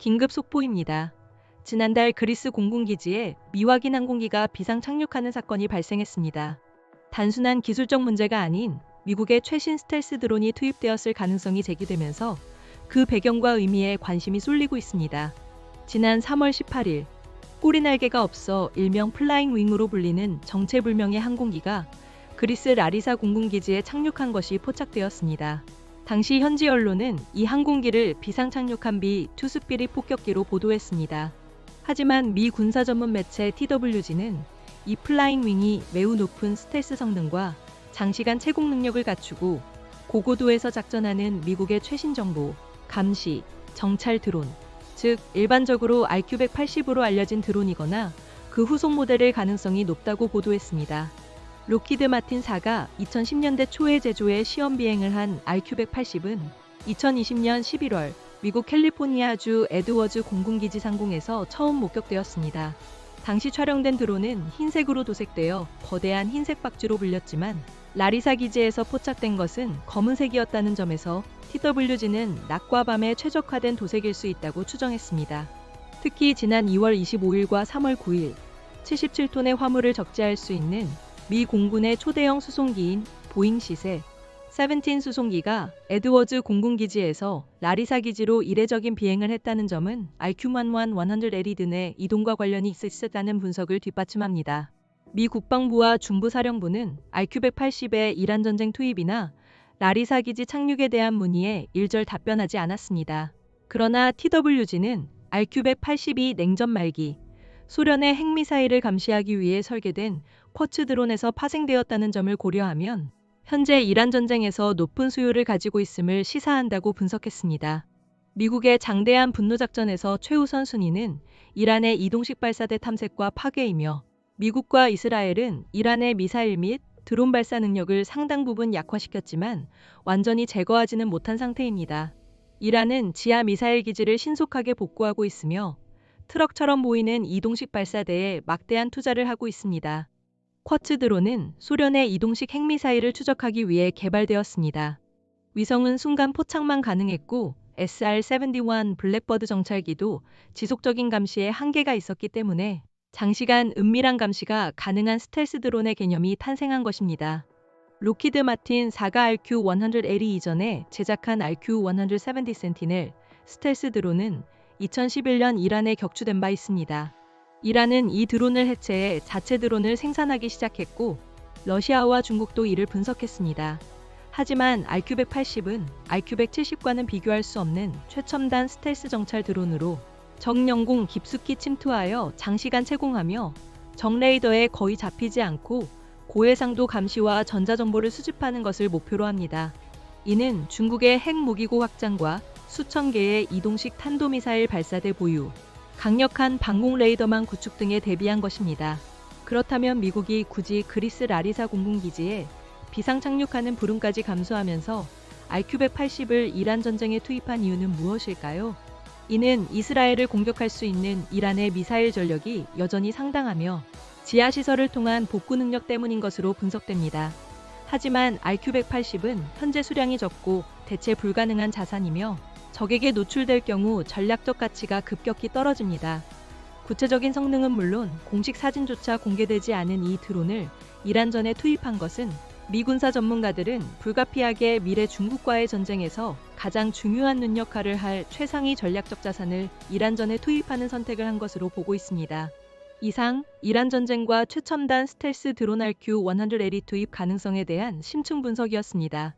긴급 속보입니다. 지난달 그리스 공군기지에 미확인 항공기가 비상 착륙하는 사건이 발생했습니다. 단순한 기술적 문제가 아닌 미국의 최신 스텔스 드론이 투입되었을 가능성이 제기되면서 그 배경과 의미에 관심이 쏠리고 있습니다. 지난 3월 18일, 꼬리 날개가 없어 일명 플라잉 윙으로 불리는 정체불명의 항공기가 그리스 라리사 공군기지에 착륙한 것이 포착되었습니다. 당시 현지 언론은 이 항공기를 비상 착륙한 B-2스피릿 폭격기로 보도했습니다. 하지만 미 군사 전문 매체 TWG는 이 플라잉 윙이 매우 높은 스텔스 성능과 장시간 채공 능력을 갖추고 고고도에서 작전하는 미국의 최신 정보, 감시, 정찰 드론, 즉 일반적으로 RQ-180으로 알려진 드론이거나 그 후속 모델일 가능성이 높다고 보도했습니다. 록히드 마틴사가 2010년대 초에 제조해 시험 비행을 한 RQ-180은 2020년 11월 미국 캘리포니아주 에드워즈 공군기지 상공에서 처음 목격되었습니다. 당시 촬영된 드론은 흰색으로 도색되어 거대한 흰색 박쥐로 불렸지만 라리사 기지에서 포착된 것은 검은색이었다는 점에서 TWG는 낮과 밤에 최적화된 도색일 수 있다고 추정했습니다. 특히 지난 2월 25일과 3월 9일 77톤의 화물을 적재할 수 있는 미 공군의 초대형 수송기인 보잉 시세 17 수송기가 에드워즈 공군기지에서 라리사 기지로 이례적인 비행을 했다는 점은 RQ-11 내 이동과 관련이 있었다는 분석을 뒷받침합니다. 미 국방부와 중부사령부는 RQ-180의 이란 전쟁 투입이나 라리사 기지 착륙에 대한 문의에 일절 답변하지 않았습니다. 그러나 TWG는 RQ-180이 냉전 말기 소련의 핵미사일을 감시하기 위해 설계된 쿼츠 드론에서 파생되었다는 점을 고려하면 현재 이란 전쟁에서 높은 수요를 가지고 있음을 시사한다고 분석했습니다. 미국의 장대한 분노작전에서 최우선 순위는 이란의 이동식 발사대 탐색과 파괴이며 미국과 이스라엘은 이란의 미사일 및 드론 발사 능력을 상당 부분 약화시켰지만 완전히 제거하지는 못한 상태입니다. 이란은 지하 미사일 기지를 신속하게 복구하고 있으며 트럭처럼 보이는 이동식 발사대에 막대한 투자를 하고 있습니다. 쿼츠 드론은 소련의 이동식 핵미사일을 추적하기 위해 개발되었습니다. 위성은 순간 포착만 가능했고 SR-71 블랙버드 정찰기도 지속적인 감시에 한계가 있었기 때문에 장시간 은밀한 감시가 가능한 스텔스 드론의 개념이 탄생한 것입니다. 록히드 마틴 4가 RQ-100L 이전에 제작한 RQ-170 센티넬 스텔스 드론은 2011년 이란에 격추된 바 있습니다. 이란은 이 드론을 해체해 자체 드론을 생산하기 시작했고 러시아와 중국도 이를 분석했습니다. 하지만 RQ-180은 RQ-170과는 비교할 수 없는 최첨단 스텔스 정찰 드론으로 적영공 깊숙이 침투하여 장시간 채공하며 적 레이더에 거의 잡히지 않고 고해상도 감시와 전자정보를 수집하는 것을 목표로 합니다. 이는 중국의 핵무기고 확장과 수천 개의 이동식 탄도미사일 발사대 보유, 강력한 방공 레이더망 구축 등에 대비한 것입니다. 그렇다면 미국이 굳이 그리스 라리사 공군기지에 비상 착륙하는 불운까지 감수하면서 RQ-180을 이란 전쟁에 투입한 이유는 무엇일까요? 이는 이스라엘을 공격할 수 있는 이란의 미사일 전력이 여전히 상당하며 지하시설을 통한 복구 능력 때문인 것으로 분석됩니다. 하지만 RQ-180은 현재 수량이 적고 대체 불가능한 자산이며 적에게 노출될 경우 전략적 가치가 급격히 떨어집니다. 구체적인 성능은 물론 공식 사진조차 공개되지 않은 이 드론을 이란전에 투입한 것은 미 군사 전문가들은 불가피하게 미래 중국과의 전쟁에서 가장 중요한 눈 역할을 할 최상위 전략적 자산을 이란전에 투입하는 선택을 한 것으로 보고 있습니다. 이상 이란 전쟁과 최첨단 스텔스 드론 RQ-100L 투입 가능성에 대한 심층 분석이었습니다.